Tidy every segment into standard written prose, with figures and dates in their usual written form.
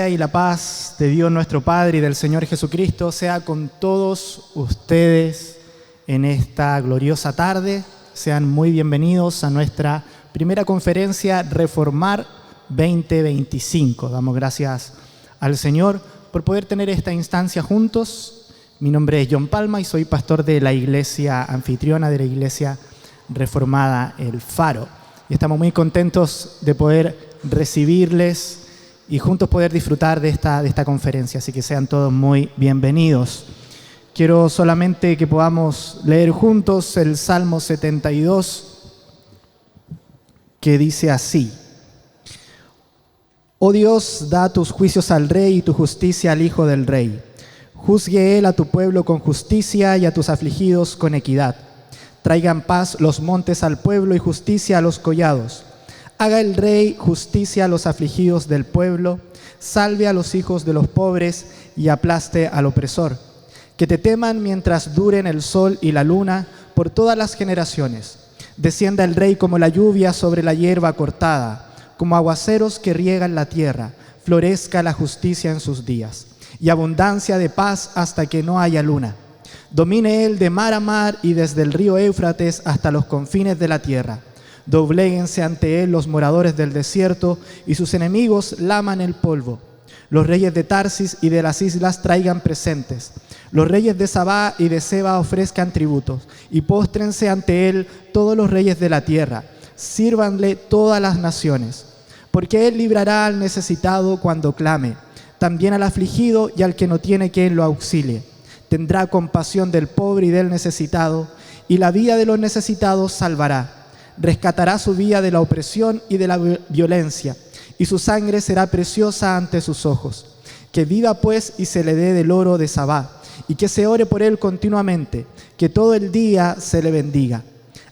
Y la paz de Dios nuestro Padre y del Señor Jesucristo sea con todos ustedes en esta gloriosa tarde. Sean muy bienvenidos a nuestra primera conferencia Reformar 2025. Damos gracias al Señor por poder tener esta instancia juntos. Mi nombre es John Palma y soy pastor de la iglesia anfitriona de la iglesia reformada El Faro. Y estamos muy contentos de poder recibirles y juntos poder disfrutar de esta conferencia. Así que sean todos muy bienvenidos. Quiero solamente que podamos leer juntos el Salmo 72, que dice así: Oh Dios, da tus juicios al rey y tu justicia al hijo del rey. Juzgue él a tu pueblo con justicia y a tus afligidos con equidad. Traigan paz los montes al pueblo y justicia a los collados. Haga el rey justicia a los afligidos del pueblo, salve a los hijos de los pobres y aplaste al opresor. Que te teman mientras duren el sol y la luna por todas las generaciones. Descienda el rey como la lluvia sobre la hierba cortada, como aguaceros que riegan la tierra, florezca la justicia en sus días, y abundancia de paz hasta que no haya luna. Domine él de mar a mar y desde el río Éufrates hasta los confines de la tierra. Dobléguense ante él los moradores del desierto y sus enemigos laman el polvo. Los reyes de Tarsis y de las islas traigan presentes. Los reyes de Sabá y de Seba ofrezcan tributos y póstrense ante él todos los reyes de la tierra. Sírvanle todas las naciones, porque él librará al necesitado cuando clame, también al afligido y al que no tiene quien lo auxilie. Tendrá compasión del pobre y del necesitado, y la vida de los necesitados salvará. Rescatará su vida de la opresión y de la violencia, y su sangre será preciosa ante sus ojos. Que viva pues y se le dé del oro de Sabá, y que se ore por él continuamente, que todo el día se le bendiga.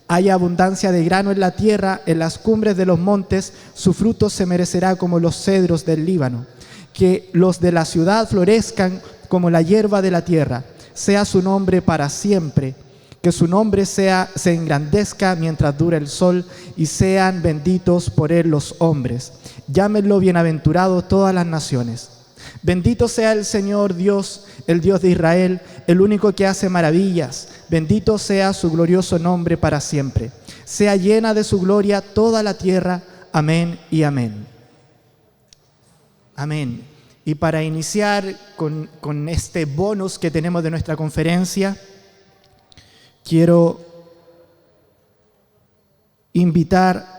Haya abundancia de grano en la tierra, en las cumbres de los montes, su fruto se merecerá como los cedros del Líbano. Que los de la ciudad florezcan como la hierba de la tierra, sea su nombre para siempre. Que su nombre se engrandezca mientras dure el sol y sean benditos por él los hombres. Llámenlo bienaventurado todas las naciones. Bendito sea el Señor Dios, el Dios de Israel, el único que hace maravillas. Bendito sea su glorioso nombre para siempre. Sea llena de su gloria toda la tierra. Amén y amén. Amén. Y para iniciar con este bonus que tenemos de nuestra conferencia, quiero invitar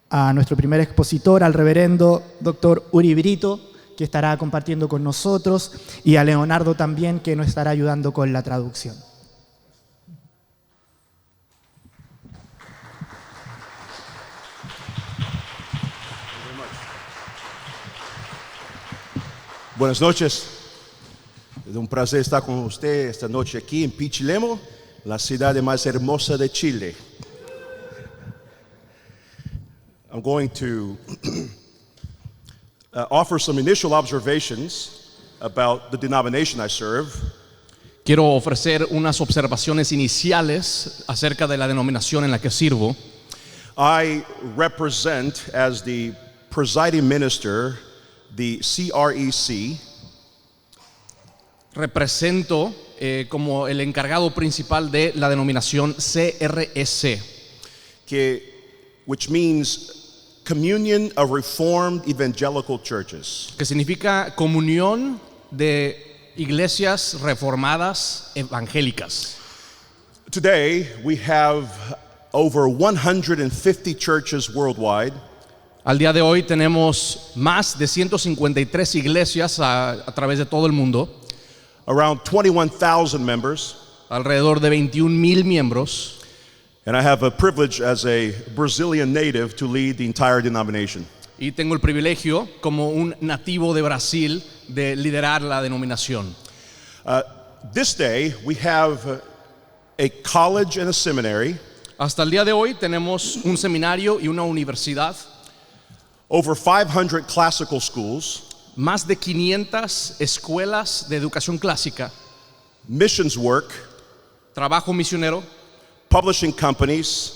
a nuestro primer expositor, al reverendo Dr. Uri Brito, que estará compartiendo con nosotros, y a Leonardo también, que nos estará ayudando con la traducción. Buenas noches. Es un placer estar con usted esta noche aquí en Pichilemu, la ciudad más hermosa de Chile. I'm going to offer some initial observations about the denomination I serve. Quiero ofrecer unas observaciones iniciales acerca de la denominación en la que sirvo. I represent, as the presiding minister, the CREC. Represento como el encargado principal de la denominación CREC, which means Communion of Reformed Evangelical Churches. que significa comunión de iglesias reformadas evangélicas. Today we have over 150 churches worldwide. Al día de hoy tenemos más de 153 iglesias a través de todo el mundo, Around 21,000 members. alrededor de 21,000 miembros. And I have a privilege as a Brazilian native to lead the entire denomination. Y tengo el privilegio, como un nativo de Brasil, de liderar la denominación. This day we have a college and a seminary, Hasta el día de hoy tenemos un seminario y una universidad, over 500 classical schools, más de 500 escuelas de educación clásica, missions work, trabajo misionero, publishing companies,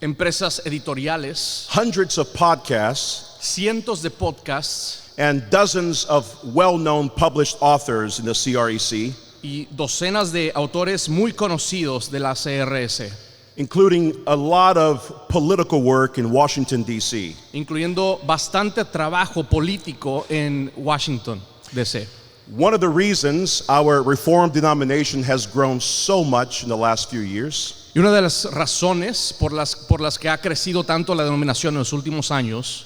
empresas editoriales, hundreds of podcasts, cientos de podcasts and dozens of well-known published authors in the CREC, y docenas de autores muy conocidos de la CRS, including a lot of political work in Washington, D.C. incluyendo bastante trabajo político en Washington, D.C. One of the reasons our Reformed denomination has grown so much in the last few years Y una de las razones por las que ha crecido tanto la denominación en los últimos años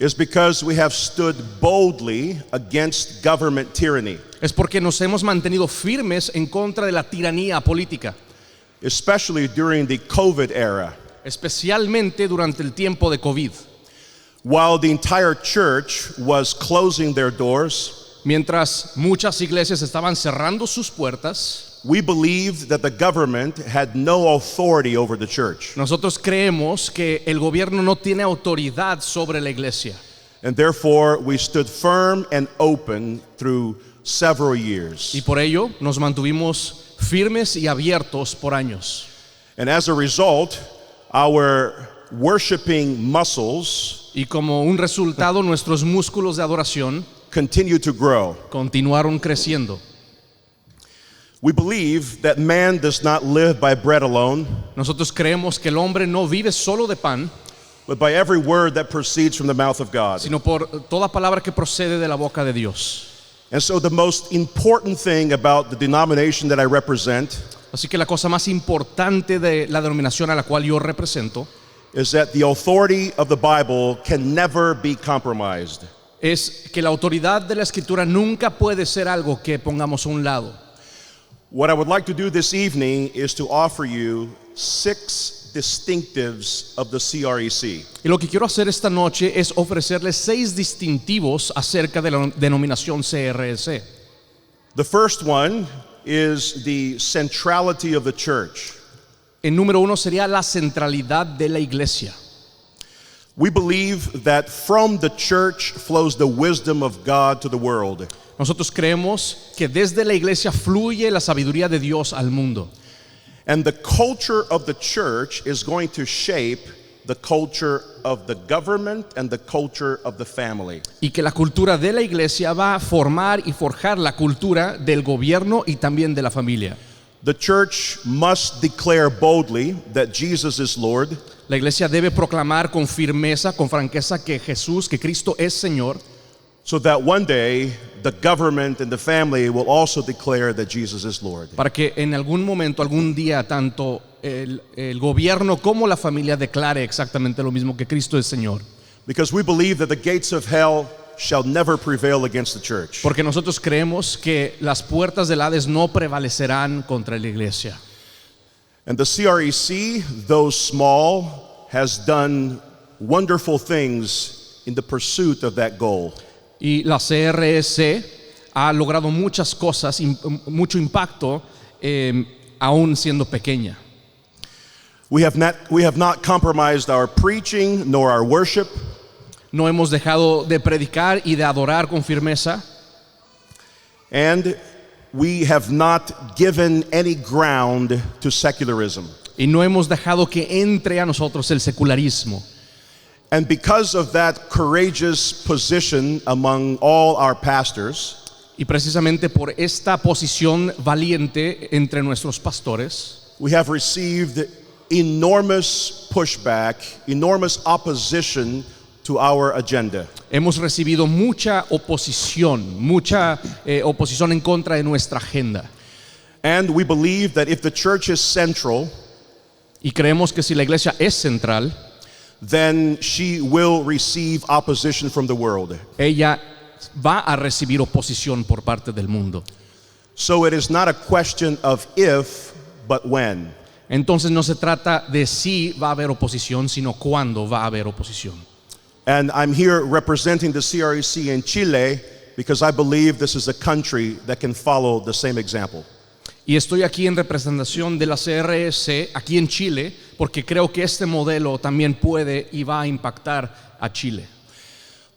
is because we have stood boldly against government tyranny, es porque nos hemos mantenido firmes en contra de la tiranía política, especially during the COVID era. especialmente durante el tiempo de COVID. While the entire church was closing their doors, Mientras muchas iglesias estaban cerrando sus puertas, we believed that the government had no authority over the church, nosotros creemos que el gobierno no tiene autoridad sobre la iglesia. and therefore we stood firm and open through several years. Y por ello nos mantuvimos firmes y abiertos por años. And as a result, our worshiping muscles Y como un resultado, nuestros músculos de adoración continue to grow. continuaron creciendo. We believe that man does not live by bread alone, Nosotros creemos que el hombre no vive solo de pan, but by every word that proceeds from the mouth of God. sino por toda palabra que procede de la boca de Dios. And so the most important thing about the denomination that I represent Así que la cosa más importante de la denominación a la cual yo represento is that the authority of the Bible can never be compromised. es que la autoridad de la Escritura nunca puede ser algo que pongamos a un lado. What I would like to do this evening is to offer you 6 distinctives of the CREC. Y lo que quiero hacer esta noche es ofrecerles 6 distintivos acerca de la denominación CRS. The first one is the centrality of the church. El número 1 sería la centralidad de la iglesia. We believe that from the church flows the wisdom of God to the world. Nosotros creemos que desde la iglesia fluye la sabiduría de Dios al mundo. And the culture of the church is going to shape the culture of the government and the culture of the family. Y que la cultura de la iglesia va a formar y forjar la cultura del gobierno y también de la familia. The church must declare boldly that Jesus is Lord, La iglesia debe proclamar con firmeza, con franqueza que Cristo es Señor, so that one day the government and the family will also declare that Jesus is Lord. para que en algún momento, algún día, tanto el gobierno como la familia declare exactamente lo mismo, que Cristo es Señor. Because we believe that the gates of hell shall never prevail against the church. Porque nosotros creemos que las puertas del Hades no prevalecerán contra la iglesia. And the CREC, though small, has done wonderful things in the pursuit of that goal. Y la CRS ha logrado muchas cosas, mucho impacto, aún siendo pequeña. We have not compromised our preaching nor our worship. No hemos dejado de predicar y de adorar con firmeza. And we have not given any ground to secularism. Y no hemos dejado que entre a nosotros el secularismo. And because of that courageous position among all our pastors, Y precisamente por esta posición valiente entre nuestros pastores, we have received enormous pushback, enormous opposition to our agenda. hemos recibido mucha oposición en contra de nuestra agenda. And we believe that if the church is central, Y creemos que si la iglesia es central, then she will receive opposition from the world. ella va a recibir oposición por parte del mundo. So it is not a question of if, but when. Entonces no se trata de si va a haber oposición, sino cuándo va a haber oposición. And I'm here representing the CREC in Chile because I believe this is a country that can follow the same example. Y estoy aquí en representación de la CRS aquí en Chile porque creo que este modelo también puede y va a impactar a Chile.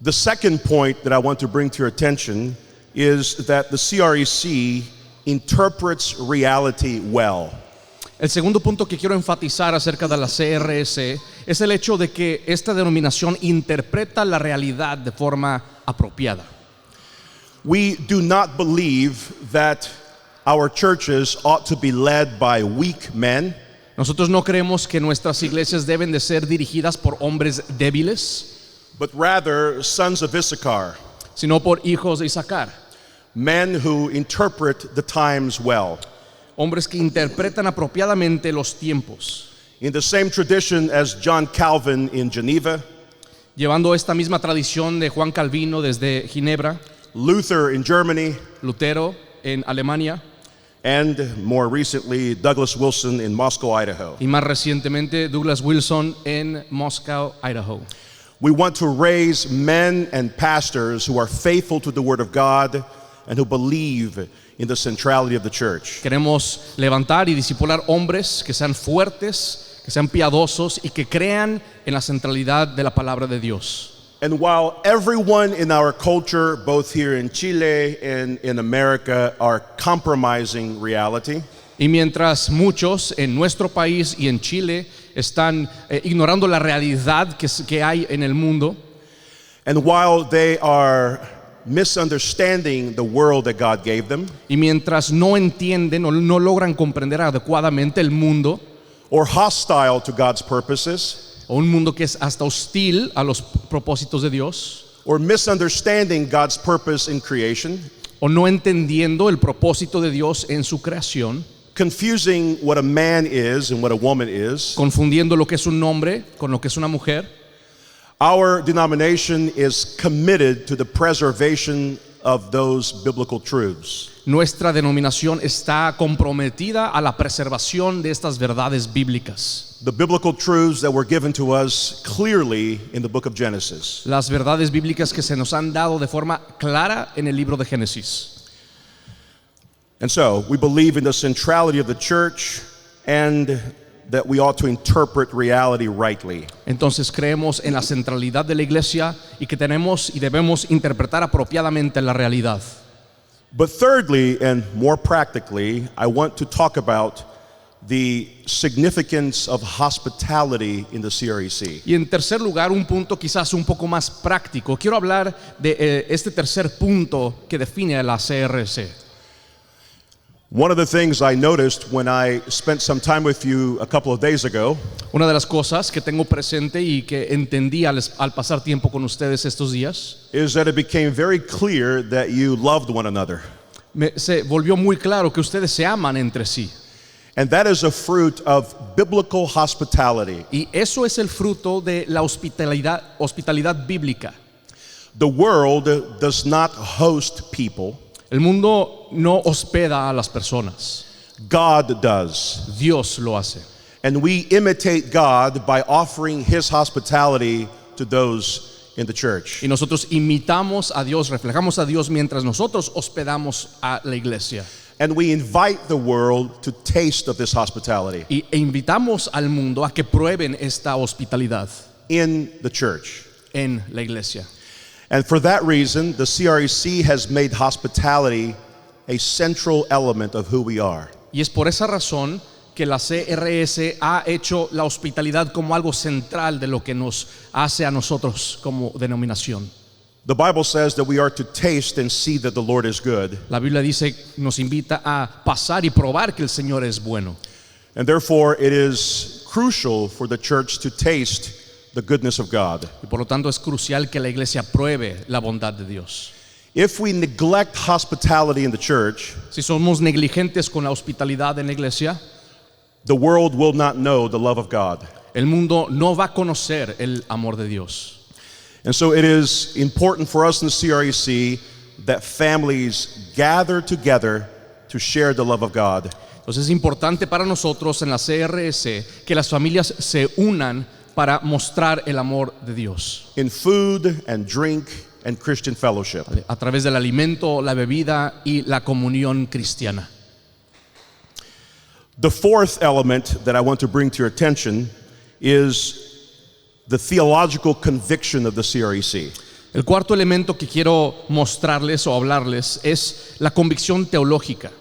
The second point that I want to bring to your attention is that the CREC interprets reality well. El segundo punto que quiero enfatizar acerca de la CRC es el hecho de que esta denominación interpreta la realidad de forma apropiada. We do not believe that our churches ought to be led by weak men, Nosotros no creemos que nuestras iglesias deben de ser dirigidas por hombres débiles, but rather sons of Issachar, sino por hijos de Isaacar, men who interpret the times well. hombres que interpretan apropiadamente los tiempos, In the same tradition as John Calvin in Geneva, llevando esta misma tradición de Juan Calvino desde Ginebra, Luther in Germany, Lutero en Alemania and more recently Douglas Wilson in Moscow, Idaho. y más recientemente Douglas Wilson en Moscow, Idaho. We want to raise men and pastors who are faithful to the Word of God and who believe in the centrality of the church. Queremos levantar y discipular hombres que sean fuertes, que sean piadosos y que crean en la centralidad de la palabra de Dios. And while everyone in our culture, both here in Chile and in America, are compromising reality, Y mientras muchos en nuestro país y en Chile están ignorando la realidad que hay en el mundo, and while they are misunderstanding the world that God gave them, y mientras no entienden o no logran comprender adecuadamente el mundo, or hostile to God's purposes, o un mundo que es hasta hostil a los propósitos de Dios, or misunderstanding God's purpose in creation, o no entendiendo el propósito de Dios en su creación, confusing what a man is and what a woman is, confundiendo lo que es un hombre con lo que es una mujer, our denomination is committed to the preservation of those biblical truths. nuestra denominación está comprometida a la preservación de estas verdades bíblicas. The biblical truths that were given to us clearly in the book of Genesis. Las verdades bíblicas que se nos han dado de forma clara en el libro de Génesis. And so, we believe in the centrality of the church and that we ought to interpret reality rightly. Entonces creemos en la centralidad de la iglesia y que tenemos y debemos interpretar apropiadamente la realidad. But thirdly, and more practically, I want to talk about the significance of hospitality in the CREC. Y en tercer lugar, un punto quizás un poco más práctico. Quiero hablar de este tercer punto que define a la CRC. One of the things I noticed when I spent some time with you a couple of days ago Una de las cosas que tengo presente y que entendí al pasar tiempo con ustedes estos días, is that it became very clear that you loved one another. se volvió muy claro que ustedes se aman entre sí. And that is a fruit of biblical hospitality. Y eso es el fruto de la hospitalidad bíblica. The world does not host people, El mundo no hospeda a las personas, God does. Dios lo hace. And we imitate God by offering His hospitality to those in the church. Y nosotros imitamos a Dios, reflejamos a Dios mientras nosotros hospedamos a la iglesia. And we invite the world to taste of this hospitality E invitamos al mundo a que prueben esta hospitalidad in the church. en la iglesia. And for that reason, the CREC has made hospitality a central element of who we are. Y es por esa razón que la CRS ha hecho la hospitalidad como algo central de lo que nos hace a nosotros como denominación. The Bible says that we are to taste and see that the Lord is good. La Biblia dice, nos invita a pasar y probar que el Señor es bueno. And therefore, it is crucial for the church to taste the goodness of God. Y por lo tanto es crucial que la iglesia pruebe la bondad de Dios. If we neglect hospitality in the church, Si somos negligentes con la hospitalidad en la iglesia, the world will not know the love of God. el mundo no va a conocer el amor de Dios. And so it is important for us in the CREC that families gather together to share the love of God. Entonces es importante para nosotros en la CRS que las familias se unan para mostrar el amor de Dios In food and drink and Christian fellowship. a través del alimento, la bebida y la comunión cristiana. The fourth element that I want to bring to your attention is the theological conviction of the CREC. El cuarto elemento que quiero mostrarles o hablarles es la convicción teológica.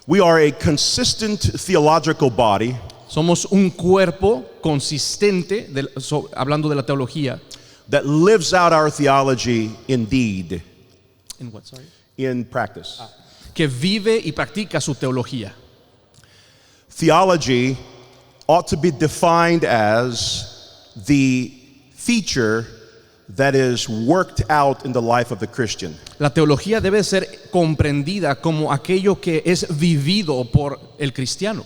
We are a consistent theological body Somos un cuerpo consistente, hablando de la teología. that lives out our theology in deed, In what, sorry? in practice. Que vive y practica su teología. Theology ought to be defined as the feature that is worked out in the life of the Christian. La teología debe ser comprendida como aquello que es vivido por el cristiano.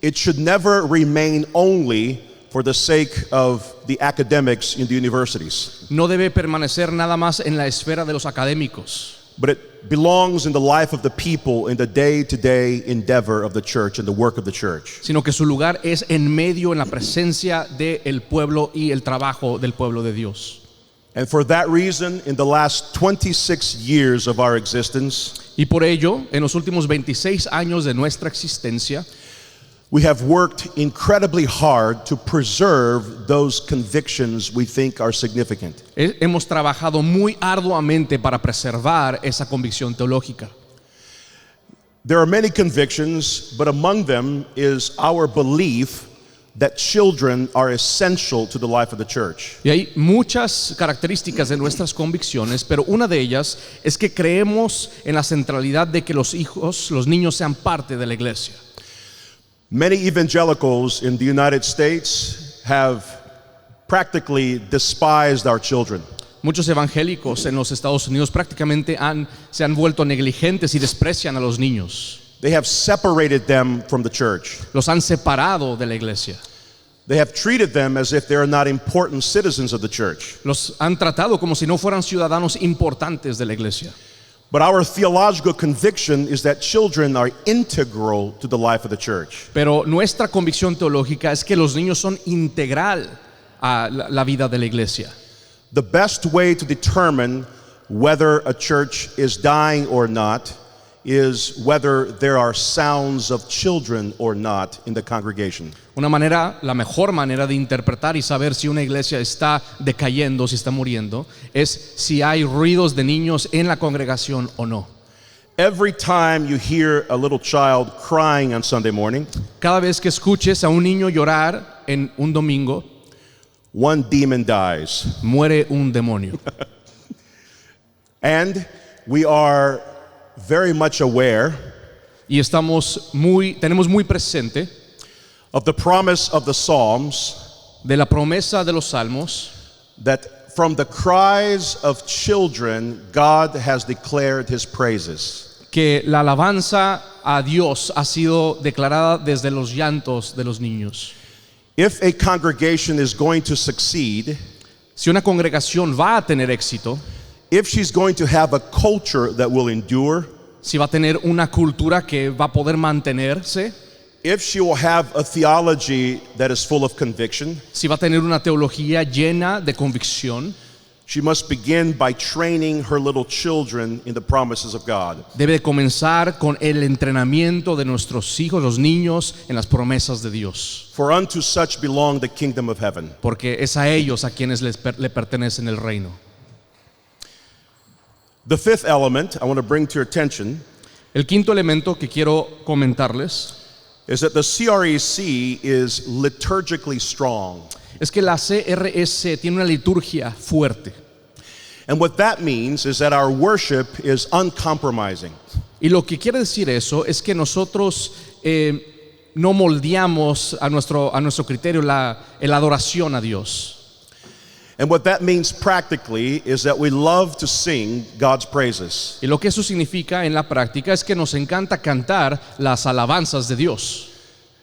It should never remain only for the sake of the academics in the universities, No debe permanecer nada más en la esfera de los académicos, but it belongs in the life of the people in the day-to-day endeavor of the church and the work of the church. sino que su lugar es en medio, en la presencia del pueblo y el trabajo del pueblo de Dios. And for that reason, in the last 26 years of our existence, Y por ello, en los últimos 26 años de nuestra existencia, we have worked incredibly hard to preserve those convictions we think are significant. hemos trabajado muy arduamente para preservar esa convicción teológica. There are many convictions, but among them is our belief that children are essential to the life of the church. Y hay muchas características de nuestras convicciones, pero una de ellas es que creemos en la centralidad de que los niños sean parte de la iglesia. Many evangelicals in the United States have practically despised our children. Muchos evangélicos en los Estados Unidos prácticamente se han vuelto negligentes y desprecian a los niños. They have separated them from the church. Los han separado de la iglesia. They have treated them as if they are not important citizens of the church. Los han tratado como si no fueran ciudadanos importantes de la iglesia. But our theological conviction is that children are integral to the life of the church. Pero nuestra convicción teológica es que los niños son integral a la vida de la iglesia. The best way to determine whether a church is dying or not is whether there are sounds of children or not in the congregation. La mejor manera de interpretar y saber si una iglesia está decayendo, si está muriendo, es si hay ruidos de niños en la congregación o no. Every time you hear a little child crying on Sunday morning, Cada vez que escuches a un niño llorar en un domingo, one demon dies. muere un demonio. And we are very much aware Y tenemos muy presente of the promise of the Psalms de la promesa de los salmos, that from the cries of children, God has declared his praises. que la alabanza a Dios ha sido declarada desde los llantos de los niños. If a congregation is going to succeed, Si una congregación va a tener éxito, if she's going to have a culture that will endure, si va a tener una cultura que va a poder mantenerse, if she will have a theology that is full of conviction, si va a tener una teología llena de convicción, she must begin by training her little children in the promises of God. debe de comenzar con el entrenamiento de nuestros hijos, los niños, en las promesas de Dios. For unto such belong the kingdom of heaven. Porque es a ellos a quienes le pertenecen el reino. The fifth element I want to bring to your attention El quinto elemento que quiero comentarles is that the CREC is liturgically strong. es que la CRS tiene una liturgia fuerte. And what that means is that our worship is uncompromising. Y lo que quiere decir eso es que nosotros no moldeamos a nuestro criterio la adoración a Dios. And what that means practically is that we love to sing God's praises. Y lo que eso significa en la práctica es que nos encanta cantar las alabanzas de Dios.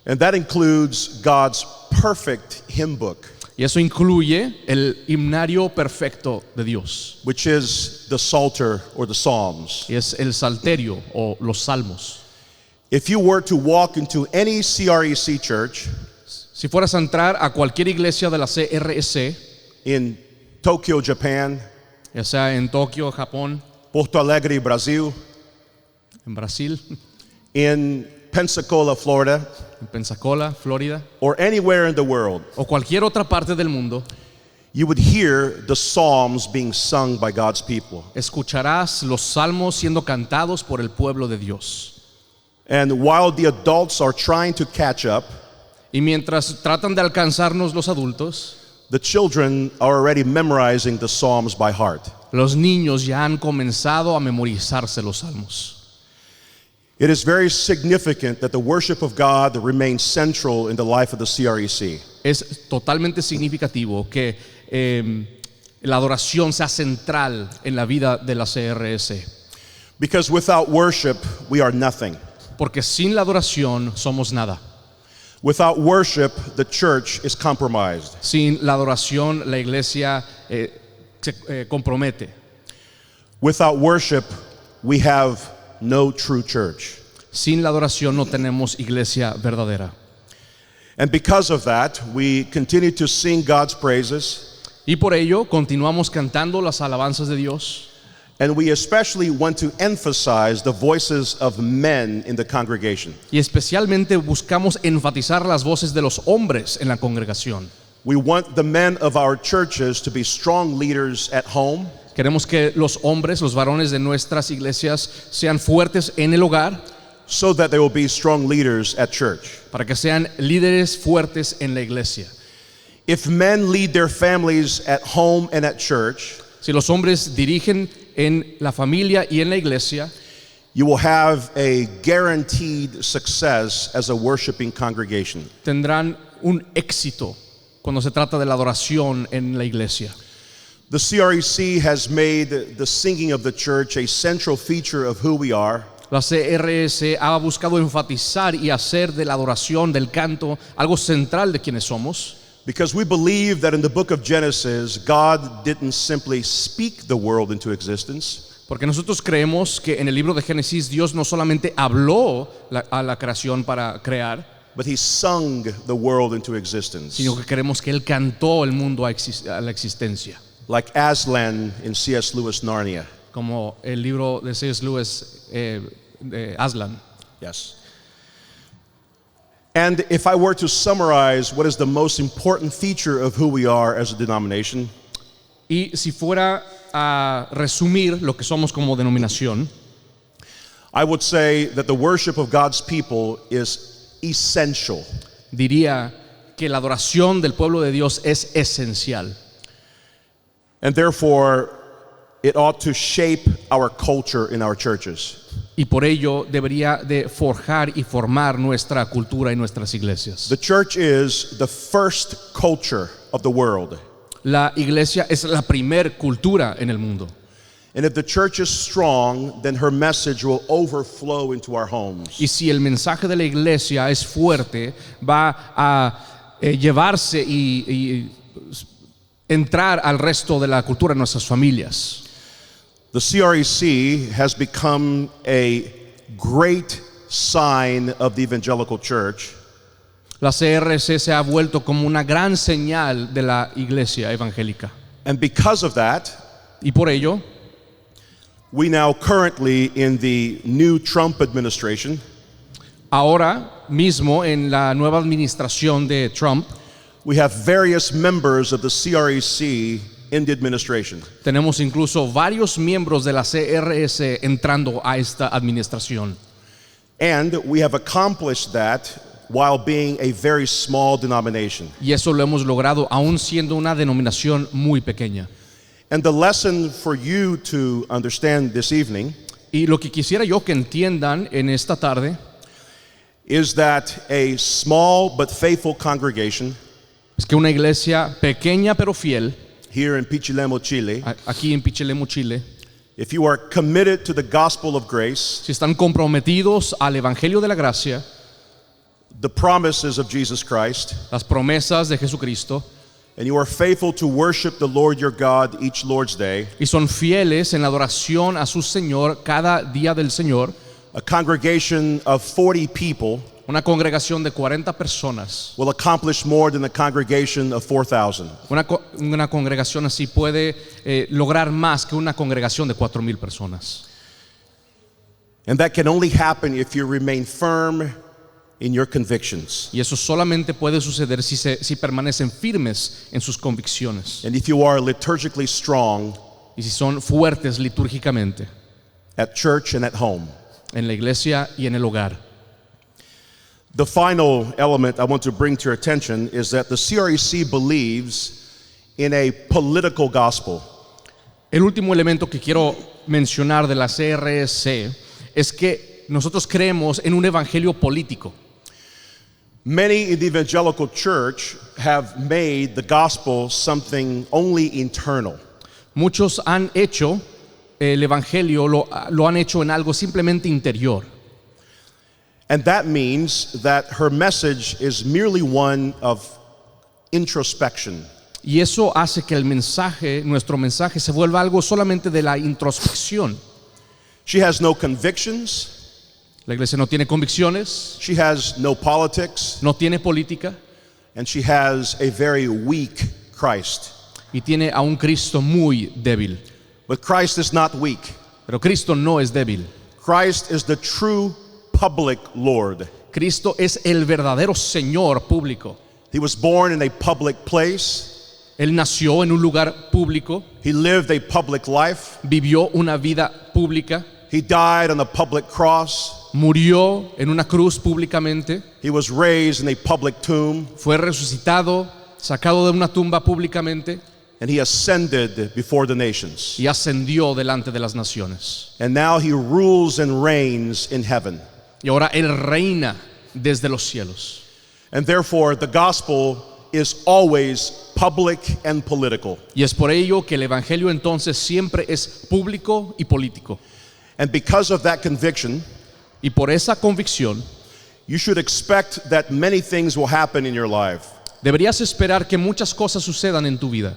And that includes God's perfect hymn book, Y eso incluye el himnario perfecto de Dios. which is the Psalter or the Psalms. Y es el salterio o los salmos. If you were to walk into any CREC church Si fueras a entrar a cualquier iglesia de la CRS, in Tokyo, Japan, ya sea en Tokio, Japón, Porto Alegre, Brazil, en Brasil, in Pensacola, Florida, en Pensacola, Florida, or anywhere in the world, o cualquier otra parte del mundo, you would hear the Psalms being sung by God's people. escucharás los salmos siendo cantados por el pueblo de Dios. And while the adults are trying to catch up, Y mientras tratan de alcanzarnos los adultos, the children are already memorizing the Psalms by heart. los niños ya han comenzado a memorizarse los salmos. It is very significant that the worship of God remains central in the life of the CREC. Es totalmente significativo que la adoración sea central en la vida de la CRS. Because without worship, we are nothing. Porque sin la adoración somos nada. Without worship, the church is compromised. Sin la adoración la iglesia se compromete. Without worship, we have no true church. Sin la adoración no tenemos iglesia verdadera. And because of that, we continue to sing God's praises, Y por ello continuamos cantando las alabanzas de Dios. and we especially want to emphasize the voices of men in the congregation. Y especialmente buscamos enfatizar las voces de los hombres en la congregación. We want the men of our churches to be strong leaders at home, Queremos que los hombres, los varones de nuestras iglesias sean fuertes en el hogar so that they will be strong leaders at church. para que sean líderes fuertes en la iglesia. If men lead their families at home and at church, Si los hombres dirigen en la familia y en la iglesia, you will have a guaranteed success as a worshiping congregation. tendrán un éxito cuando se trata de la adoración en la iglesia. The CREC has made the singing of the church a central feature of who we are. La CRS ha buscado enfatizar y hacer de la adoración, del canto, algo central de quienes somos. Because we believe that in the book of Genesis, God didn't simply speak the world into existence, Porque nosotros creemos que en el libro de Génesis Dios no solamente habló a la creación para crear, but He sung the world into existence. sino que creemos que Él cantó el mundo a la existencia. Like Aslan in C.S. Lewis' Narnia. Como el libro de C.S. Lewis, de Aslan. Yes. And if I were to summarize what is the most important feature of who we are as a denomination, Y si fuera a resumir lo que somos como denominación, I would say that the worship of God's people is essential. diría que la adoración del pueblo de Dios es esencial. And therefore, it ought to shape our culture in our churches. Y por ello debería de forjar y formar nuestra cultura y nuestras iglesias. The church is the first culture of the world. La iglesia es la primer cultura en el mundo. And if the church is strong, then her message will overflow into our homes. Y si el mensaje de la iglesia es fuerte, va a llevarse y entrar al resto de la cultura de nuestras familias. The CREC has become a great sign of the evangelical church, La CRC se ha vuelto como una gran señal de la iglesia evangélica. and because of that, Y por ello, we now currently in the new Trump administration ahora mismo en la nueva administración de Trump, we have various members of the CREC in the administration. tenemos incluso varios miembros de la CRS entrando a esta administración. And we have accomplished that while being a very small denomination. Y eso lo hemos logrado aún siendo una denominación muy pequeña. And the lesson for you to understand this evening Y lo que quisiera yo que entiendan en esta tarde is that a small but faithful congregation es que una iglesia pequeña pero fiel, here in Pichilemu, Chile, aquí en Pichilemu, Chile, if you are committed to the gospel of grace, si están comprometidos al Evangelio de la Gracia, the promises of Jesus Christ, las promesas de Jesucristo, and you are faithful to worship the Lord your God each Lord's day, y son fieles en la adoración a su Señor cada día del Señor, a congregation of 40 people una congregación de 40 personas, will accomplish more than a congregation of 4,000. una congregación así puede lograr más que una congregación de 4,000 personas. And that can only happen if you remain firm in your convictions. Y eso solamente puede suceder si permanecen firmes en sus convicciones And if you are liturgically strong y si son fuertes litúrgicamente at church and at home. en la iglesia y en el hogar. The final element I want to bring to your attention is that the CREC believes in a political gospel. El último elemento que quiero mencionar de la CRC es que nosotros creemos en un evangelio político. Many in the evangelical church have made the gospel something only internal. Muchos han hecho el evangelio, lo han hecho en algo simplemente interior. And that means that her message is merely one of introspection. Y eso hace que el mensaje, nuestro mensaje, se vuelva algo solamente de la introspección. She has no convictions. La iglesia no tiene convicciones, She has no politics. no tiene política And she has a very weak Christ. y tiene a un Cristo muy débil. But Christ is not weak. Pero Cristo no es débil. Christ is the true public Lord. Cristo es el verdadero Señor público. He was born in a public place. Él nació en un lugar público, He lived a public life. vivió una vida pública, He died on a public cross. murió en una cruz públicamente, He was raised in a public tomb. fue resucitado, sacado de una tumba públicamente And he ascended before the nations. y ascendió delante de las naciones. And now he rules and reigns in heaven. Y ahora Él reina desde los cielos. And therefore, the gospel is always public and political. Y es por ello que el Evangelio entonces siempre es público y político. And because of that conviction, Y por esa convicción, you should expect that many things will happen in your life. deberías esperar que muchas cosas sucedan en tu vida.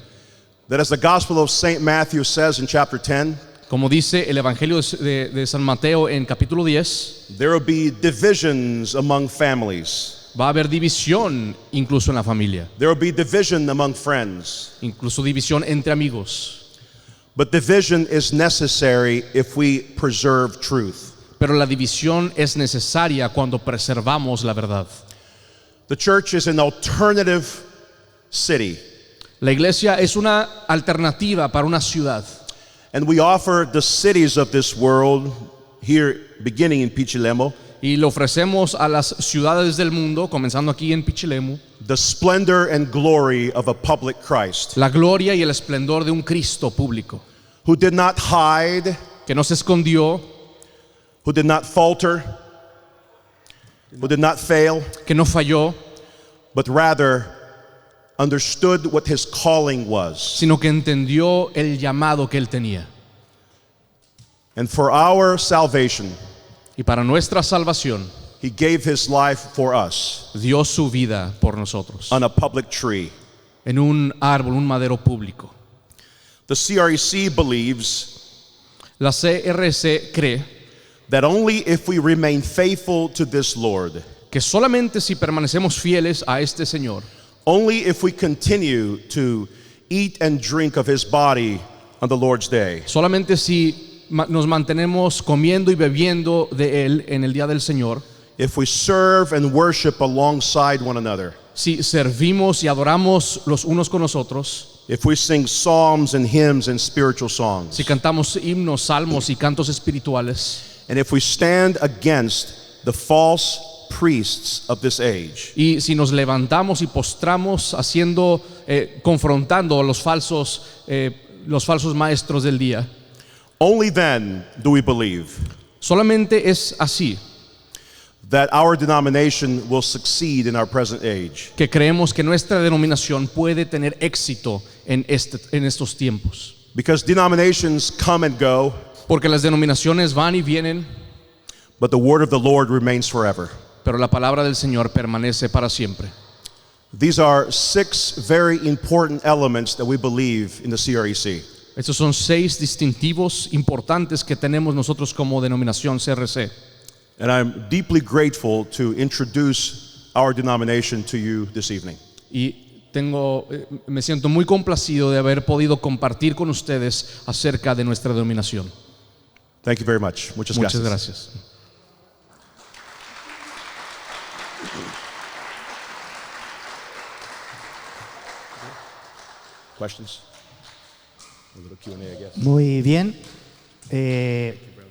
That as the Gospel of St. Matthew says in chapter 10, Como dice el Evangelio de San Mateo en capítulo 10, there will be divisions among families. va a haber división incluso en la familia, There will be division among friends. incluso división entre amigos. But division is necessary if we preserve truth. Pero la división es necesaria cuando preservamos la verdad. The church is an alternative city, La iglesia es una alternativa para una ciudad. and we offer the cities of this world here beginning in Pichilemu Y le ofrecemos a las ciudades del mundo, comenzando aquí en Pichilemu, the splendor and glory of a public Christ la gloria y el esplendor de un Cristo público, who did not hide, que no se escondió, who did not falter, who did not fail, que no falló, but rather understood what his calling was. sino que entendió el llamado que él tenía. And for our salvation, Y para nuestra salvación, he gave his life for us dio su vida por nosotros, on a public tree. en un árbol, un madero público. The CREC believes La CRC cree that only if we remain faithful to this Lord, que solamente si permanecemos fieles a este Señor, only if we continue to eat and drink of his body on the Lord's day, solamente si nos mantenemos comiendo y bebiendo de Él en el día del Señor, if we serve and worship alongside one another, si servimos y adoramos los unos con los otros, if we sing psalms and hymns and spiritual songs, si cantamos himnos, salmos y cantos espirituales, and if we stand against the false priests of this age, y si nos levantamos y postramos confrontando a los falsos maestros del día, only then do we believe solamente es así that our denomination will succeed in our present age. que creemos que nuestra denominación puede tener éxito en estos tiempos. Because denominations come and go, Porque las denominaciones van y vienen, but the word of the Lord remains forever. pero la palabra del Señor permanece para siempre. These are 6 very important elements that we believe in the CREC. Estos son 6 distintivos importantes que tenemos nosotros como denominación CRC. And I'm deeply grateful to introduce our denomination to you this evening. Y me siento muy complacido de haber podido compartir con ustedes acerca de nuestra denominación. Thank you very much. Muchas Muchas gracias. gracias. Questions? A little Q&A, I guess. Muy bien.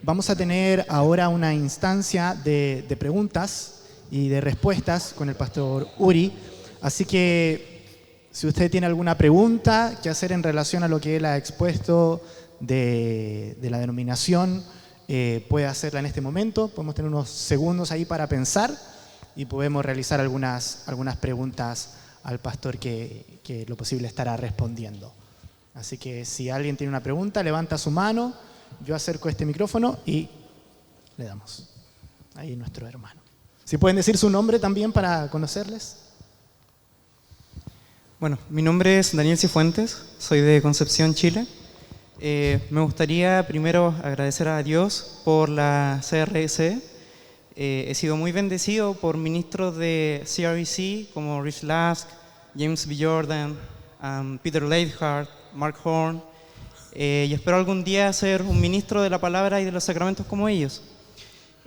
Vamos a tener ahora una instancia de preguntas y de respuestas con el pastor Uri. Así que si usted tiene alguna pregunta que hacer en relación a lo que él ha expuesto de la denominación, puede hacerla en este momento. Podemos tener unos segundos ahí para pensar y podemos realizar algunas preguntas al pastor que lo posible estará respondiendo. Así que si alguien tiene una pregunta, levanta su mano, yo acerco este micrófono y le damos. Ahí nuestro hermano. Si pueden decir su nombre también para conocerles. Bueno, mi nombre es Daniel Cifuentes, soy de Concepción, Chile. Me gustaría primero agradecer a Dios por la CRC. He sido muy bendecido por ministros de CRC como Rich Lask, James B. Jordan, Peter Leithart, Mark Horn, y espero algún día ser un ministro de la palabra y de los sacramentos como ellos.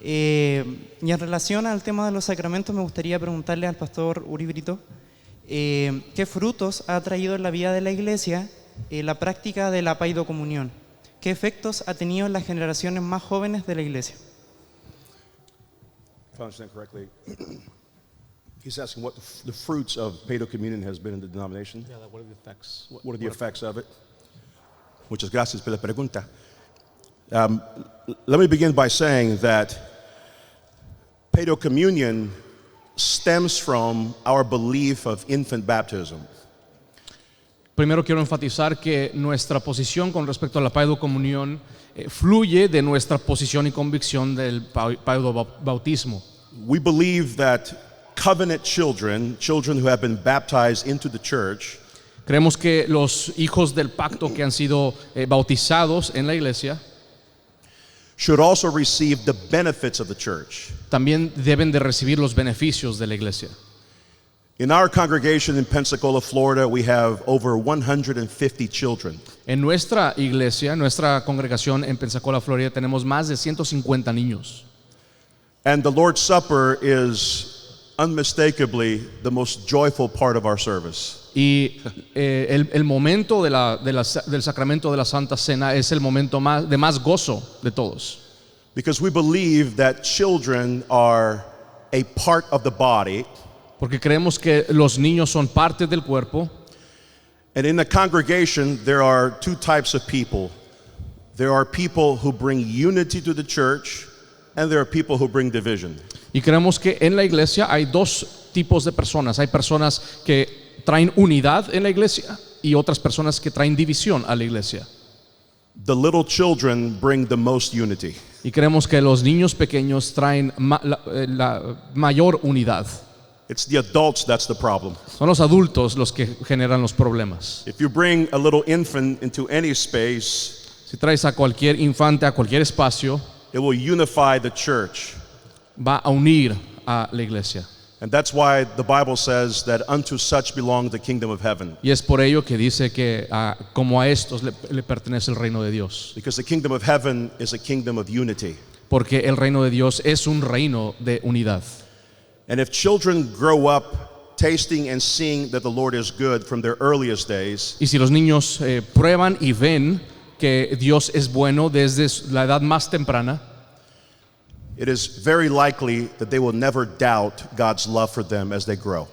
Y en relación al tema de los sacramentos, me gustaría preguntarle al pastor Uri Brito qué frutos ha traído en la vida de la iglesia la práctica de la paidocomunión. ¿Qué efectos ha tenido en las generaciones más jóvenes de la iglesia? If I understand correctly, he's asking what the fruits of paedocommunion has been in the denomination. Yeah, what are the effects? What are the effects of it? Muchas gracias por la pregunta. Let me begin by saying that paedocommunion stems from our belief of infant baptism. Primero quiero enfatizar que nuestra posición con respecto a la paidocomunión fluye de nuestra posición y convicción del paidobautismo. We believe that covenant children who have been baptized into the church, Creemos que los hijos del pacto que han sido bautizados en la iglesia should also receive the benefits of the church. también deben de recibir los beneficios de la iglesia. In our congregation in Pensacola, Florida, we have over 150 children. En nuestra iglesia, nuestra congregación en Pensacola, Florida, tenemos más de 150 niños. And the Lord's Supper is unmistakably the most joyful part of our service. Y el momento del sacramento de la Santa Cena es el momento de más gozo de todos. Because we believe that children are a part of the body. Porque creemos que los niños son parte del cuerpo. And in the congregation, there are two types of people. There are people who bring unity to the church, and there are people who bring division. Y creemos que en la iglesia hay dos tipos de personas. Hay personas que traen unidad en la iglesia y otras personas que traen división a la iglesia. The little children bring the most unity. Y creemos que los niños pequeños traen la mayor unidad. It's the adults that's the problem. Son los adultos los que generan los problemas. If you bring a little infant into any space, Si traes a cualquier infante a cualquier espacio, it will unify the church. va a unir a la iglesia. And that's why the Bible says that unto such belong the kingdom of heaven. Y es por ello que dice que como a estos le pertenece el reino de Dios. Because the kingdom of heaven is a kingdom of unity. Porque el reino de Dios es un reino de unidad. And if children grow up tasting and seeing that the Lord is good from their earliest days, Y si los niños prueban y ven que Dios es bueno desde la edad más temprana, it is very likely that they will never doubt God's love for them as they grow.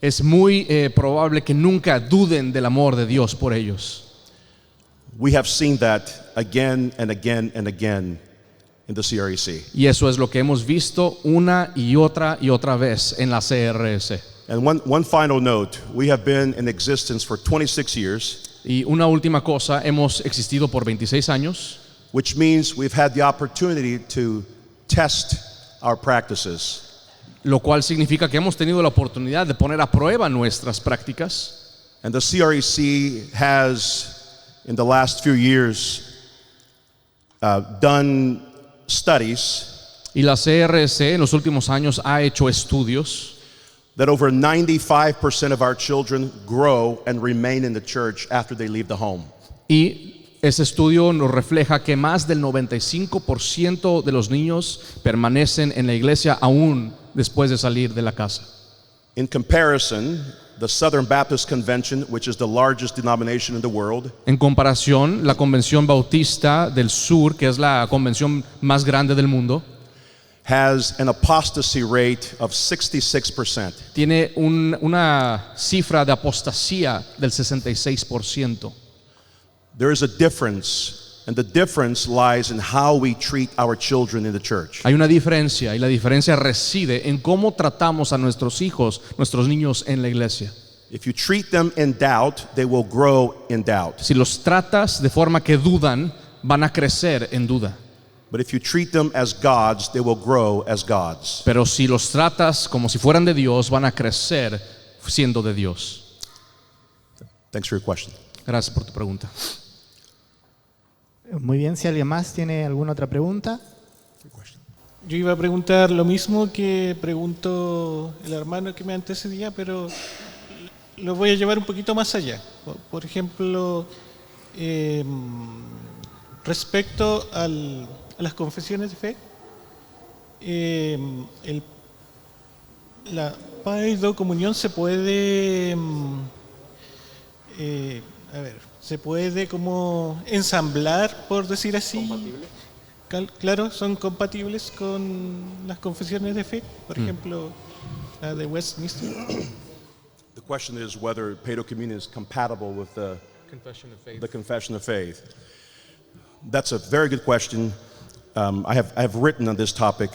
es muy probable que nunca duden del amor de Dios por ellos. We have seen that again and again and again in the CREC. Y eso es lo que hemos visto una y otra vez en la CRS. And one final note, we have been in existence for 26 years, Y una última cosa, hemos existido por 26 años, which means we've had the opportunity to test our practices. lo cual significa que hemos tenido la oportunidad de poner a prueba nuestras prácticas. And the CREC has, in the last few years, done studies Y la CRC en los últimos años ha hecho estudios that over 95% of our children grow and remain in the church after they leave the home. y ese estudio nos refleja que más del 95% de los niños permanecen en la iglesia aún después de salir de la casa. In comparison, the Southern Baptist Convention, which is the largest denomination in the world, En comparación, la Convención Bautista del Sur, que es la convención más grande del mundo, has an apostasy rate of 66%. Tiene una cifra de apostasía del 66%. There is a difference, and the difference lies in how we treat our children in the church. Hay una diferencia y la diferencia reside en cómo tratamos a nuestros hijos, nuestros niños en la iglesia. If you treat them in doubt, they will grow in doubt. Si los tratas de forma que dudan, van a crecer en duda. But if you treat them as gods, they will grow as gods. Pero si los tratas como si fueran de Dios, van a crecer siendo de Dios. Thanks for your question. Gracias por tu pregunta. Muy bien, si alguien más tiene alguna otra pregunta. Yo iba a preguntar lo mismo que preguntó el hermano que me antecedía, pero lo voy a llevar un poquito más allá. Por ejemplo, respecto a las confesiones de fe, la paidocomunión se puede, se puede como ensamblar, por decir así. Claro, son compatibles con las confesiones de fe, por ejemplo, la de Westminster. The question is whether paedocommunion is compatible with the confession of faith. That's a very good question. I have written on this topic.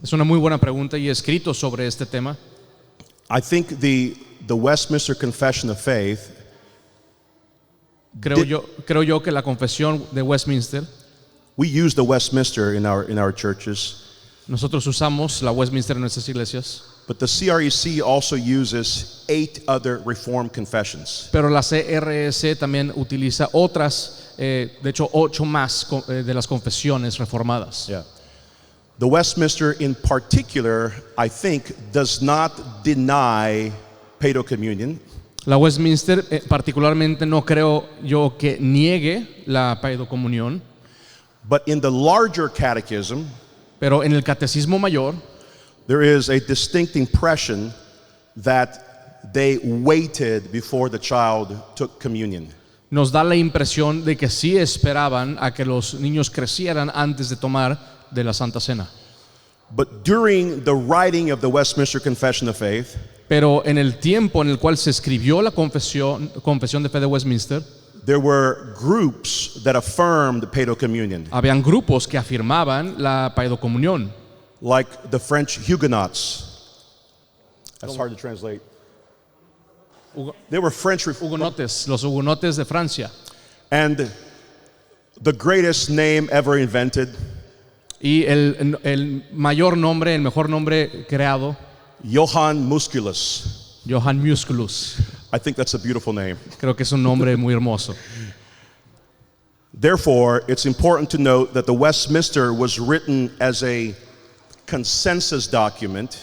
Es una muy buena pregunta y he escrito sobre este tema. I think the Westminster Confession of Faith Creo yo que la confesión de Westminster, we use the Westminster in our churches, nosotros usamos la Westminster en nuestras iglesias, but the CREC also uses 8 other Reformed confessions. pero la CRC también utiliza otras, de hecho 8 más de las confesiones reformadas. Yeah. The Westminster in particular, I think, does not deny paedocommunion. La Westminster particularmente no creo yo que niegue la paidocomunión, But in the larger catechism, pero en el catecismo mayor there is a distinct impression that they waited before the child took communion. nos da la impresión de que sí esperaban a que los niños crecieran antes de tomar de la Santa Cena. But during the writing of the Westminster Confession of Faith, Pero en el tiempo en el cual se escribió la confesión de fe de Westminster, there were groups that affirmed paedocommunion, habían grupos que afirmaban la paidocomunión, like the French Huguenots. That's hard to translate. They were French, hugonotes, los hugonotes de Francia. and the greatest name ever invented, Y el mayor nombre, el mejor nombre creado, Johann Musculus. Johann Musculus. I think that's a beautiful name. Creo que es un nombre muy hermoso. Therefore, it's important to note that the Westminster was written as a consensus document,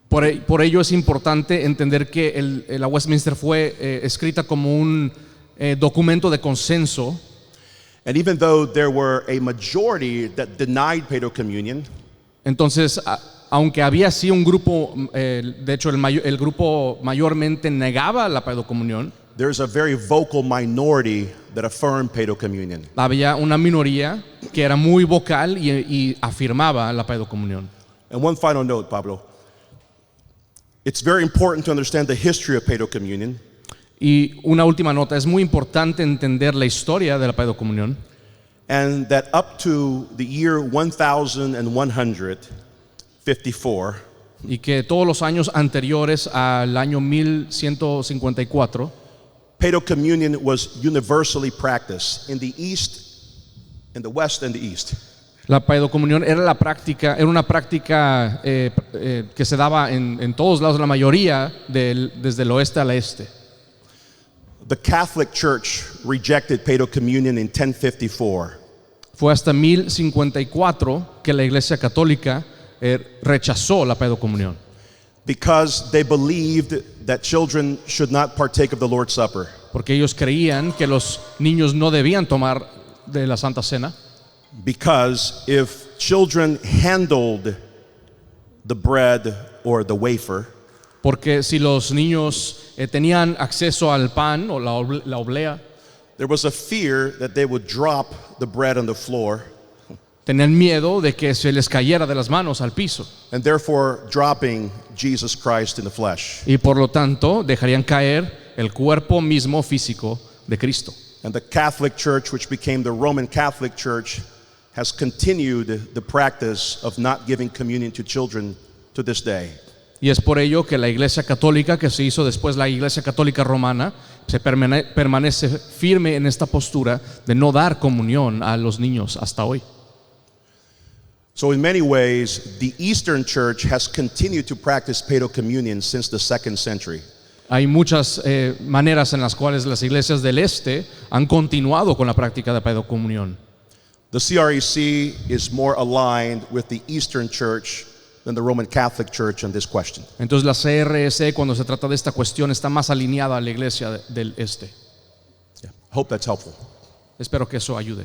Por ello es importante entender que la Westminster fue escrita como un documento de consenso. and even though there were a majority that denied paedocommunion, Entonces, aunque había sí un grupo, de hecho el grupo mayormente negaba la paidocomunión, there's a very vocal minority that affirmed paedocommunion. había una minoría que era muy vocal y afirmaba la paidocomunión. And one final note, Pablo. It's very important to understand the history of paedocommunion, Y una última nota, es muy importante entender la historia de la paidocomunión, and that up to the year 1154, y que todos los años anteriores al año 1154, paedocommunion was universally practiced in the West and the East. la paidocomunión era una práctica que se daba en todos lados, la mayoría desde el oeste al este. The Catholic Church rejected paedocommunion in 1054. Fue hasta 1054 que la Iglesia Católica rechazó la paidocomunión, Because they believed that children should not partake of the Lord's Supper. porque ellos creían que los niños no debían tomar de la Santa Cena, Because if children handled the bread or the wafer, porque si los niños tenían acceso al pan o la oblea, there was a fear that they would drop the bread on the floor Tenían miedo de que se les cayera de las manos al piso and therefore dropping Jesus Christ in the flesh. y por lo tanto dejarían caer el cuerpo mismo físico de Cristo. And the Catholic Church, which became the Roman Catholic Church, has continued the practice of not giving communion to children to this day. Y es por ello que la Iglesia Católica, que se hizo después la Iglesia Católica Romana, se permanece firme en esta postura de no dar comunión a los niños hasta hoy. So in many ways, the Eastern Church has continued to practice paedocommunion since the 2nd century. Hay muchas maneras en las cuales las iglesias del este han continuado con la práctica de paedocomunión. The CREC is more aligned with the Eastern Church than the Roman Catholic Church on this question. Entonces la CRC, cuando se trata de esta cuestión, está más alineada a la iglesia del este. Yeah. Hope that's helpful. Espero que eso ayude.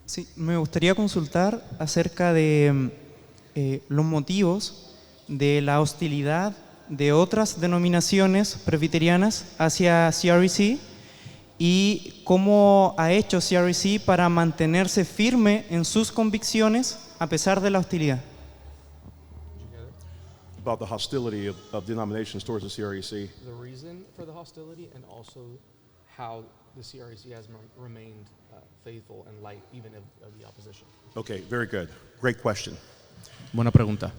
Sí, me gustaría consultar acerca de los motivos de la hostilidad de otras denominaciones presbiterianas hacia CREC y cómo ha hecho CREC para mantenerse firme en sus convicciones a pesar de la hostilidad. About the hostility of denominations towards the CREC. The reason for the hostility and also how the CREC has remained faithful in light even of the opposition. Okay, very good. Great question. Buena pregunta.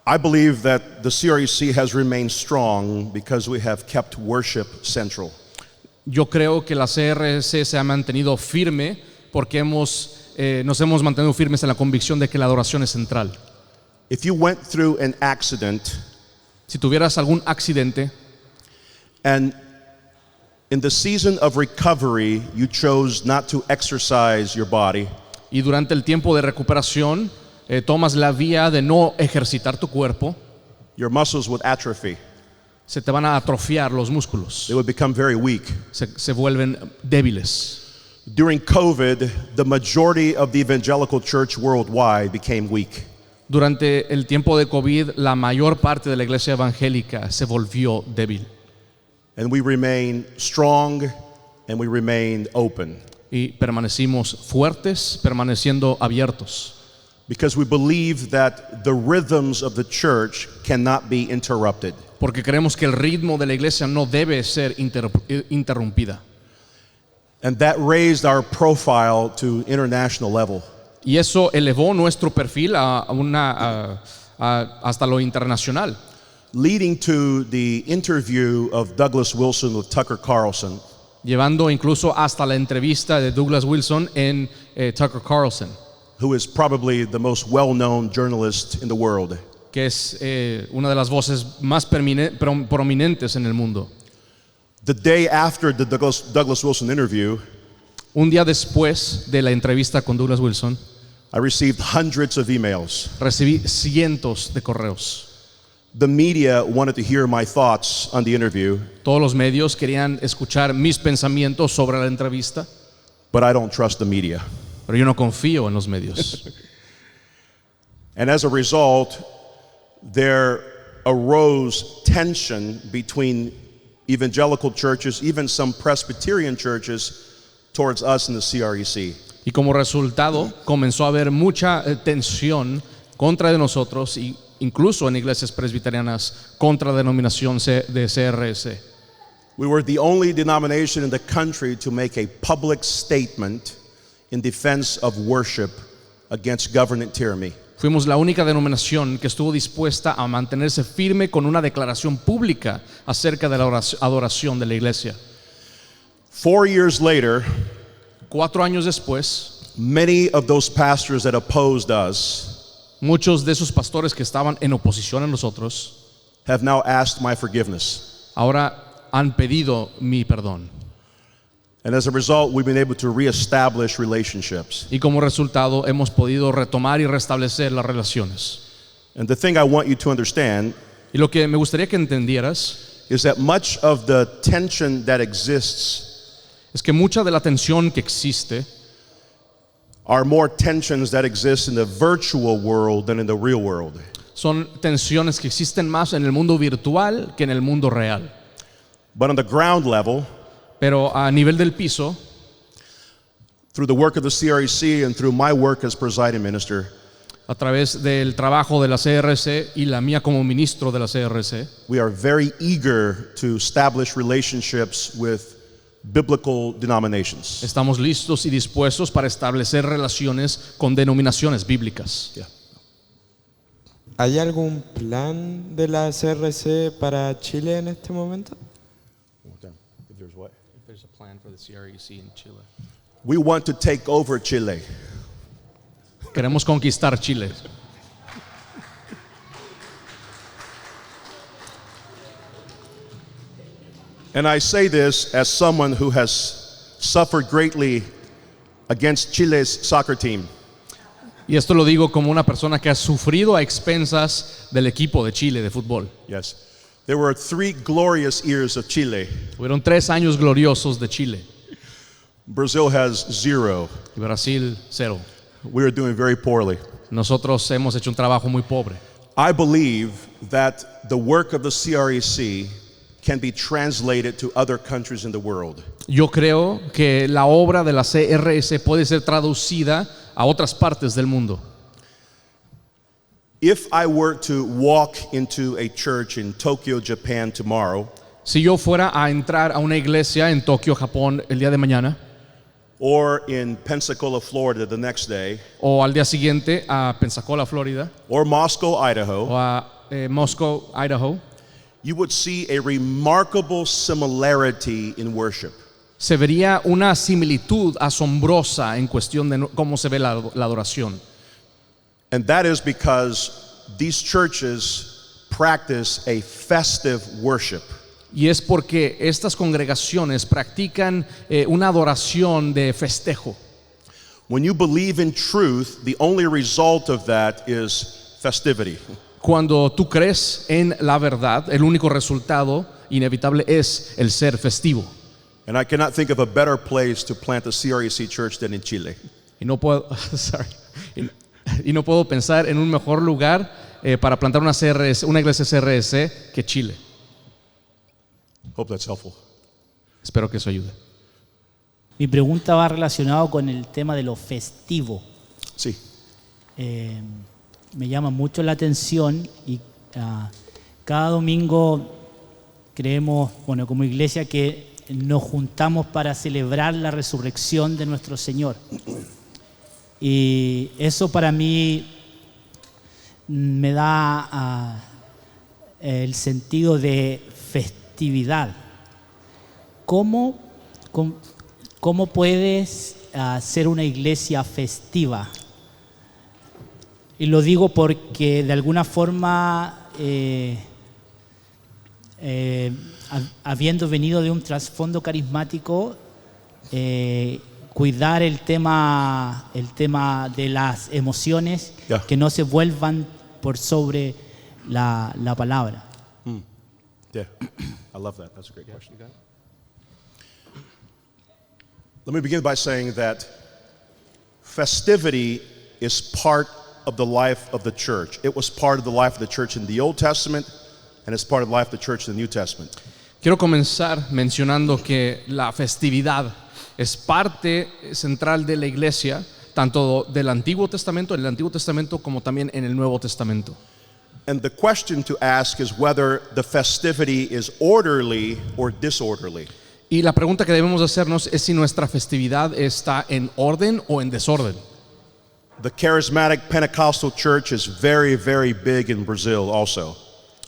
I believe that the CREC has remained strong because we have kept worship central. Yo creo que la CRC se ha mantenido firme porque nos hemos mantenido firmes en la convicción de que la adoración es central. If you went through an accident Si tuvieras algún accidente and in the season of recovery you chose not to exercise your body, y durante el tiempo de recuperación tomas la vía de no ejercitar tu cuerpo, your muscles would atrophy. se te van a atrofiar los músculos, They would become very weak. se vuelven débiles. During COVID, the majority of the evangelical church worldwide became weak. Durante el tiempo de COVID, la mayor parte de la iglesia evangélica se volvió débil And we remain strong and we remain open y permanecimos fuertes, permaneciendo abiertos, because we believe that the rhythms of the church cannot be interrupted. porque creemos que el ritmo de la iglesia no debe ser interrumpida. And that raised our profile to international level. Y eso elevó nuestro perfil hasta lo internacional, Leading to the interview of Douglas Wilson with Tucker Carlson, llevando incluso hasta la entrevista de Douglas Wilson en Tucker Carlson, who is probably the most well-known journalist in the world. que es una de las voces más prominentes en el mundo. The day after the Douglas Wilson interview, Un día después de la entrevista con Douglas Wilson, I received hundreds of emails. recibí cientos de correos. The media wanted to hear my thoughts on the interview, Todos los medios querían escuchar mis pensamientos sobre la entrevista, but I don't trust the media. pero yo no confío en los medios. And as a result, there arose tension between evangelical churches, even some Presbyterian churches, towards us in the CREC. Y como resultado, comenzó a haber mucha tensión contra de nosotros, y incluso en iglesias presbiterianas, contra la denominación de CRC. We were the only denomination in the country to make a public statement in defense of worship against government tyranny. Fuimos la única denominación que estuvo dispuesta a mantenerse firme con una declaración pública acerca de la adoración de la iglesia. 4 years later, 4 años después, many of those pastors that opposed us muchos de esos pastores que estaban en oposición a nosotros have now asked my forgiveness. ahora han pedido mi perdón. And as a result, we've been able to reestablish relationships. Y como resultado hemos podido retomar y restablecer las relaciones. And the thing I want you to understand Y lo que me gustaría que entendieras is that much of the tension that exists es que mucha de la tensión que existe are more tensions that exist in the virtual world than in the real world. son tensiones que existen más en el mundo virtual que en el mundo real. But on the ground level, Pero a nivel del piso, through the work of the CREC and through my work as presiding minister, A través del trabajo de la CRC y la mía como ministro de la CRC, we are very eager to establish relationships with biblical denominations. estamos listos y dispuestos para establecer relaciones con denominaciones bíblicas. Yeah. ¿Hay algún plan de la CRC para Chile en este momento? We want to take over Chile. Queremos conquistar Chile. And I say this as someone who has suffered greatly against Chile's soccer team. Y esto lo digo como una persona que ha sufrido a expensas del equipo de Chile de fútbol. Yes. There were 3 glorious years of Chile. Hubieron 3 años gloriosos de Chile Brazil has 0. y Brasil 0. We are doing very poorly. Nosotros hemos hecho un trabajo muy pobre. I believe that the work of the CREC can be translated to other countries in the world. Yo creo que la obra de la CRC puede ser traducida a otras partes del mundo. If I were to walk into a church in Tokyo, Japan tomorrow, Si yo fuera a entrar a una iglesia en Tokio, Japón, el día de mañana, or in Pensacola, Florida the next day, o al día siguiente a Pensacola, Florida, or Moscow, Idaho, o a Moscow, Idaho, you would see a remarkable similarity in worship. se vería una similitud asombrosa en cuestión de cómo se ve la adoración. And that is because these churches practice a festive worship. Y es porque estas congregaciones practican una adoración de festejo. When you believe in truth, the only result of that is festivity. Cuando tú crees en la verdad, el único resultado inevitable es el ser festivo. And I cannot think of a better place to plant a CREC church than in Chile. Y no puedo, y no puedo pensar en un mejor lugar para plantar una iglesia CRC que Chile. Hope that's helpful. Espero que eso ayude. Mi pregunta va relacionado con el tema de lo festivo. Sí. Me llama mucho la atención y cada domingo creemos, bueno, como iglesia que nos juntamos para celebrar la resurrección de nuestro Señor. Y eso para mí me da el sentido de festividad. ¿Cómo puedes ser una iglesia festiva? Y lo digo porque de alguna forma, habiendo venido de un trasfondo carismático, cuidar el tema de las emociones, Yeah. que no se vuelvan por sobre la palabra. Yeah. I love that. That's a great question. Let me begin by saying that festivity is part of the life of the church. It was part of the life of the church in the Old Testament, and it's part of the life of the church in the New Testament. Quiero comenzar mencionando que la festividad es parte central de la iglesia, tanto del Antiguo Testamento, en el Antiguo Testamento, como también en el Nuevo Testamento. And the question to ask is whether the festivity is orderly or disorderly. Y la pregunta que debemos hacernos es si nuestra festividad está en orden o en desorden. The charismatic Pentecostal church is very, very big in Brazil also,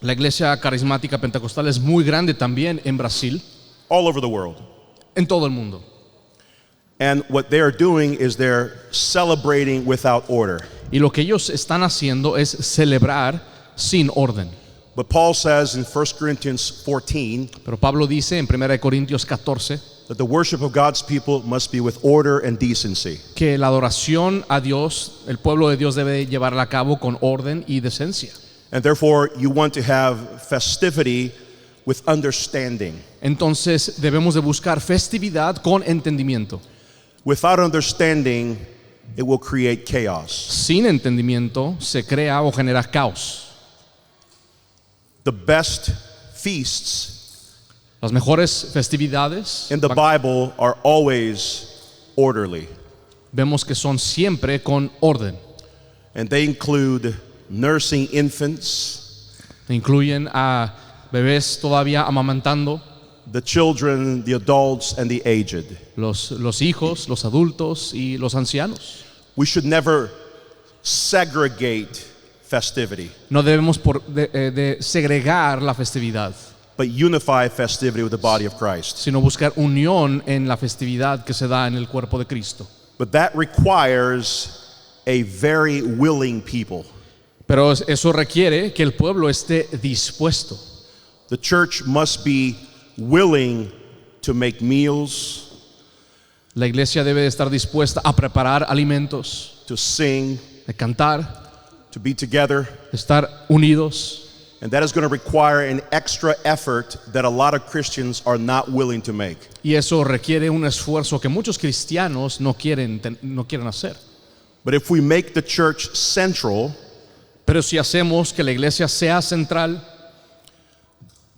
La iglesia carismática pentecostal es muy grande también en Brasil, all over the world. en todo el mundo. And what they are doing is they're celebrating without order. Y lo que ellos están haciendo es celebrar sin orden. But Paul says in 1 Corinthians 14 Pero Pablo dice en 1 Corintios 14 that the worship of God's people must be with order and decency. que la adoración a Dios, el pueblo de Dios debe llevarla a cabo con orden y decencia. And therefore, you want to have festivity with understanding. Entonces debemos de buscar festividad con entendimiento. Without understanding, it will create chaos. Sin entendimiento se crea o genera caos. The best feasts Las mejores festividades in the Bible are always orderly. vemos que son siempre con orden. And they include nursing infants, Incluyen a bebés todavía amamantando, the children, the adults, and the aged. los hijos, los adultos y los ancianos. We should never segregate festivity, No debemos de segregar la festividad, but unify festivity with the body of Christ. sino buscar unión en la festividad que se da en el cuerpo de Cristo. But that requires a very willing people. Pero eso requiere que el pueblo esté dispuesto. The church must be willing to make meals, La iglesia debe de estar dispuesta a preparar alimentos, to sing, de cantar, to be together. de estar unidos. And that is going to require an extra effort that a lot of Christians are not willing to make. Y eso requiere un esfuerzo que muchos cristianos no quieren hacer. But if we make the church central, Pero si hacemos que la iglesia sea central,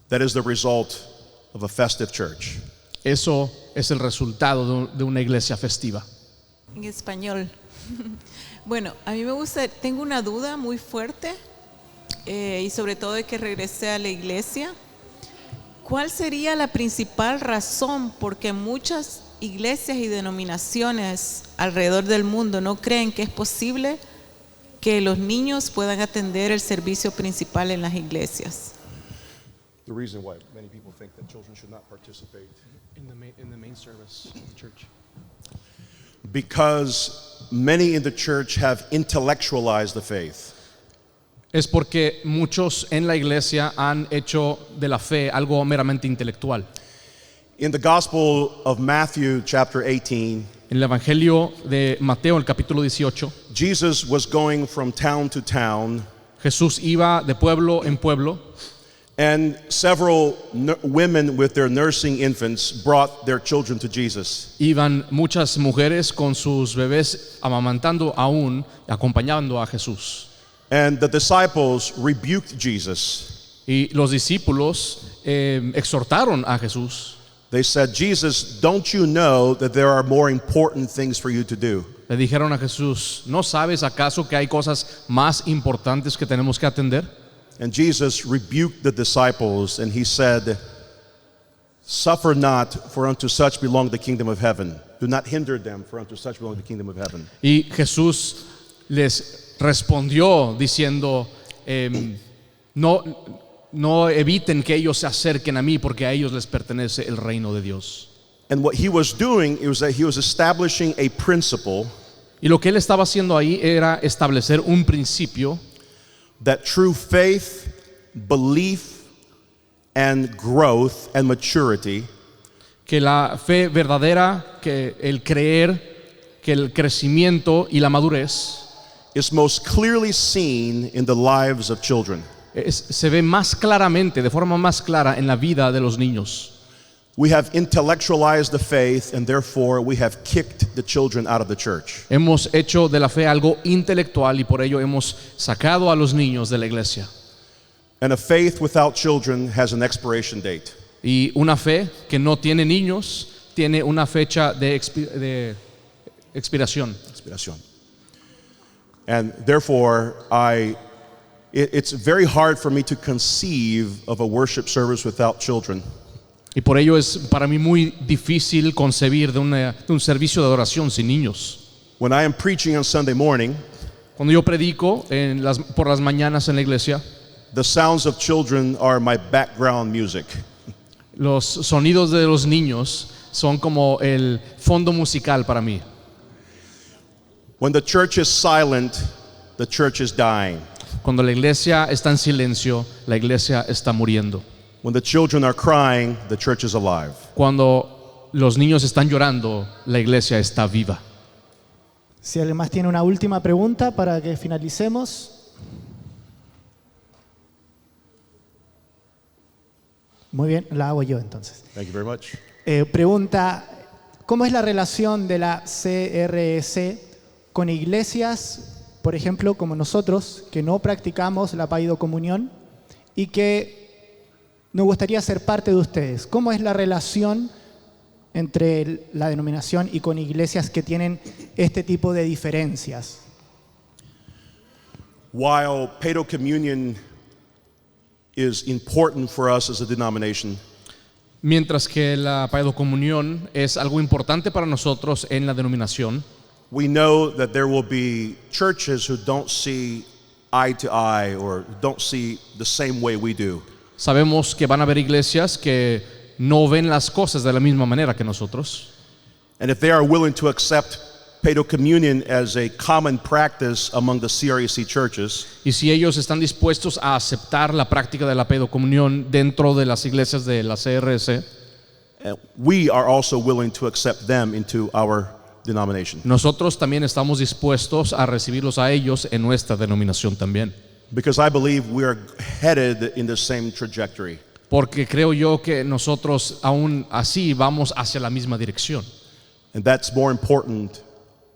that is the result of a festive church. eso es el resultado de una iglesia festiva. En español. Bueno, a mí me gusta, tengo una duda muy fuerte y sobre todo de que regresé a la iglesia. ¿Cuál sería la principal razón por qué muchas iglesias y denominaciones alrededor del mundo no creen que es posible que los niños puedan atender el servicio principal en las iglesias? The reason why many people think that children should not participate. In the main service of the church. Because many in the church have intellectualized the faith. Es porque muchos en la iglesia han hecho de la fe algo meramente intelectual. In the Gospel of Matthew, chapter 18, En el Evangelio de Mateo, el capítulo 18, Jesus was going from town to town, Jesús iba de pueblo en pueblo and several women with their nursing infants brought their children to Jesus. Iban muchas mujeres con sus bebés amamantando aún, acompañando a Jesús. And the disciples rebuked Jesus. Y los discípulos exhortaron a Jesús. They said, Jesus, don't you know that there are more important things for you to do? Le dijeron a Jesús, ¿no sabes acaso que hay cosas más importantes que tenemos que atender? And Jesus rebuked the disciples and he said, suffer not, for unto such belong the kingdom of heaven. Do not hinder them, for unto such belong the kingdom of heaven. Y Jesús les respondió diciendo, no eviten que ellos se acerquen a mí, porque a ellos les pertenece el reino de Dios. And what he was doing was that he was establishing a principle Y lo que él estaba haciendo ahí era establecer un principio that true faith, belief, and growth and maturity que la fe verdadera, que el creer, que el crecimiento y la madurez is most clearly seen in the lives of children. se ve más claramente, de forma más clara en la vida de los niños. We have intellectualized the faith and therefore we have kicked the children out of the church. Hemos hecho de la fe algo intelectual y por ello hemos sacado a los niños de la iglesia. And a faith without children has an expiration date. Y una fe que no tiene niños tiene una fecha de expiración. Inspiración. And therefore, it's very hard for me to conceive of a worship service without children. Y por ello es para mí muy difícil concebir de un servicio de adoración sin niños. When I am preaching on Sunday morning, Cuando yo predico por las mañanas en la iglesia, the sounds of children are my background music. los sonidos de los niños son como el fondo musical para mí. When the church is silent, the church is dying. Cuando la iglesia está en silencio, la iglesia está muriendo. When the children are crying, the church is alive. Cuando los niños están llorando, la iglesia está viva. Si alguien más tiene una última pregunta para que finalicemos. Muy bien, la hago yo entonces. Thank you very much. Pregunta, ¿cómo es la relación de la CRC con iglesias, por ejemplo, como nosotros, que no practicamos la paidocomunión y que nos gustaría ser parte de ustedes? ¿Cómo es la relación entre la denominación y con iglesias que tienen este tipo de diferencias. While Paedo Communion is important for us as a denomination, Mientras que la paedocomunión es algo importante para nosotros en la denominación, we know that there will be churches who don't see eye to eye or don't see the same way we do. sabemos que van a haber iglesias que no ven las cosas de la misma manera que nosotros. And if they are willing to accept Paedo Communion as a common practice among the CREC churches, Y si ellos están dispuestos a aceptar la práctica de la paedocomunión dentro de las iglesias de la CRC, we are also willing to accept them into our denomination. nosotros también estamos dispuestos a recibirlos a ellos en nuestra denominación también. Because I believe we are headed in the same trajectory. Porque creo yo que nosotros aún así vamos hacia la misma dirección. And that's more important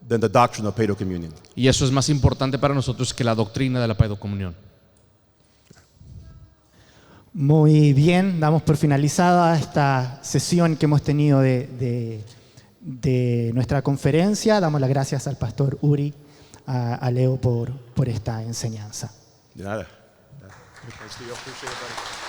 than the doctrine of Paedo Communion. Y eso es más importante para nosotros que la doctrina de la paedocomunión. Muy bien, damos por finalizada esta sesión que hemos tenido de nuestra conferencia. Damos las gracias al pastor Uri, a Leo por esta enseñanza. De nada. Thanks to you. Appreciate it, buddy.